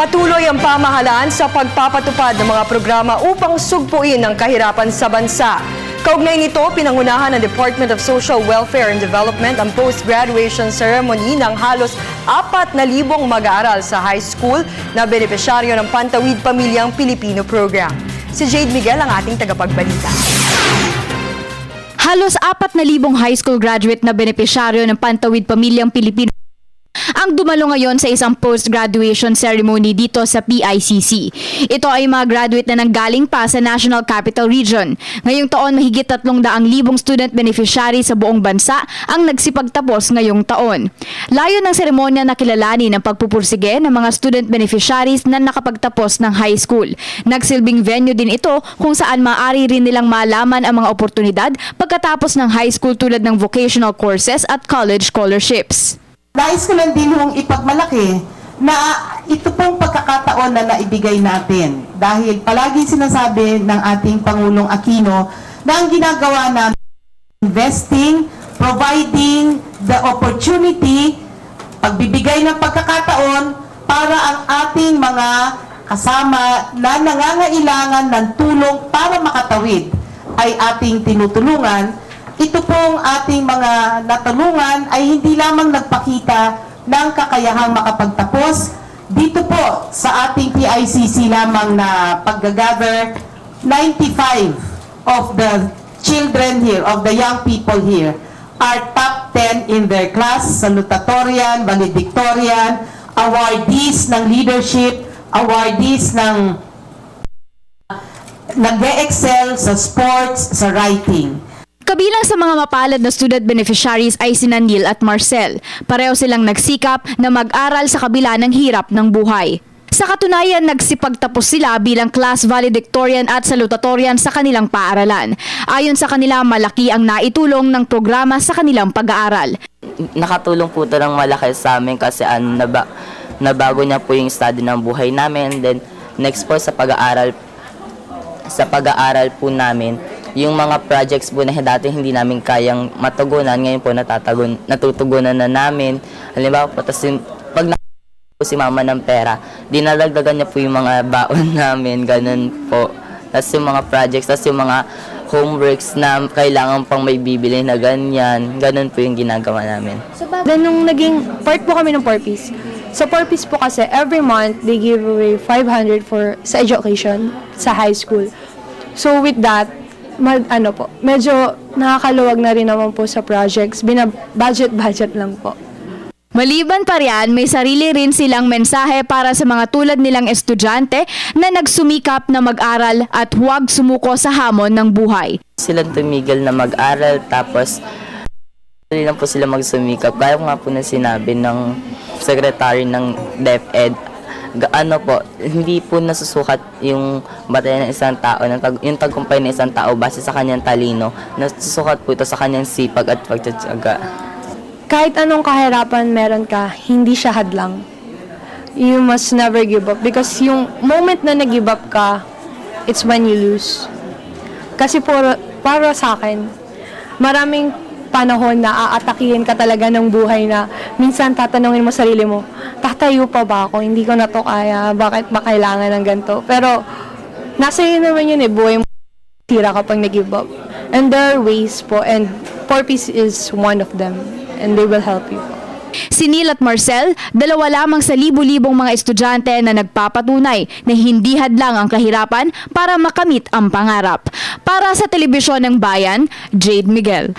Patuloy ang pamahalaan sa pagpapatupad ng mga programa upang sugpuin ang kahirapan sa bansa. Kaugnay nito, pinangunahan ng Department of Social Welfare and Development ang post-graduation ceremony ng halos 4,000 mag-aaral sa high school na benepisyaryo ng Pantawid Pamilyang Pilipino Program. Si Jade Miguel ang ating tagapagbalita. Halos 4,000 high school graduate na benepisyaryo ng Pantawid Pamilyang Pilipino ang dumalo ngayon sa isang post-graduation ceremony dito sa PICC. Ito ay mga graduate na nanggaling pa sa National Capital Region. Ngayong taon, mahigit 300,000 student beneficiary sa buong bansa ang nagsipagtapos ngayong taon. Layo ng seremonya na kilalanin ang pagpupursige ng mga student beneficiaries na nakapagtapos ng high school. Nagsilbing venue din ito kung saan maaari rin nilang malaman ang mga oportunidad pagkatapos ng high school tulad ng vocational courses at college scholarships. Nais ko lang din hong ipagmalaki na ito pong pagkakataon na naibigay natin. Dahil palagi sinasabi ng ating Pangulong Aquino na ang ginagawa namin investing, providing the opportunity, pagbibigay ng pagkakataon para ang ating mga kasama na nangangailangan ng tulong para makatawid ay ating tinutulungan. Ito pong ating mga natulungan ay hindi lamang nagpakita ng kakayahang makapagtapos. Dito po sa ating PICC lamang na pag-gather, 95 of the children here, of the young people here, are top 10 in their class, salutatorian, valedictorian, awardees ng leadership, awardees ng nag-excel sa sports, sa writing. Kabilang sa mga mapalad na student beneficiaries ay sina Neil at Marcel. Pareho silang nagsikap na mag-aral sa kabila ng hirap ng buhay. Sa katunayan, nagsipagtapos sila bilang class valedictorian at salutatorian sa kanilang paaralan. Ayon sa kanila, malaki ang naitulong ng programa sa kanilang pag-aaral. Nakatulong po ito ng malaki sa amin kasi nabago niya po yung study ng buhay namin. Then, next po sa pag-aaral po namin, yung mga projects po na dati hindi namin kayang matugunan, ngayon po natutugunan na namin. Halimbawa po, pag po si mama ng pera, dinadagdagan niya po yung mga baon namin, ganun po. Tapos yung mga projects, tapos yung mga homeworks na kailangan pang may bibili na ganyan, ganun po yung ginagawa namin. Then nung naging part po kami ng Porpies, sa Porpies po kasi every month they give away 500 sa education sa high school. So with that, medyo nakakaluwag na rin naman po sa projects. Budget lang po. Maliban pa riyan, may sarili rin silang mensahe para sa mga tulad nilang estudyante na nagsumikap na mag-aral at huwag sumuko sa hamon ng buhay. Sila tumigil na mag-aral, tapos hindi lang po sila magsumikap. Kaya nga po na sinabi ng secretary ng DepEd, hindi po nasusukat yung batayan ng isang tao, yung tagumpay ng isang tao base sa kanyang talino. Nasusukat po ito sa kanyang sipag at pagtsatsaga. Kahit anong kahirapan meron ka, hindi siya hadlang. You must never give up. Because yung moment na nag-give up ka, it's when you lose. Kasi para sa akin, maraming panahon na aatakihin ka talaga ng buhay na minsan tatanungin mo sarili mo, tatayo pa ba ako? Hindi ko na to kaya. Bakit ba kailangan ng ganito? Pero nasa iyo naman yun buhay mo tira kapag nag-give up. And there are ways po, and Porpies is one of them. And they will help you. Si Neil at Marcel, dalawa lamang sa libu-libong mga estudyante na nagpapatunay na hindi hadlang ang kahirapan para makamit ang pangarap. Para sa Telebisyon ng Bayan, Jade Miguel.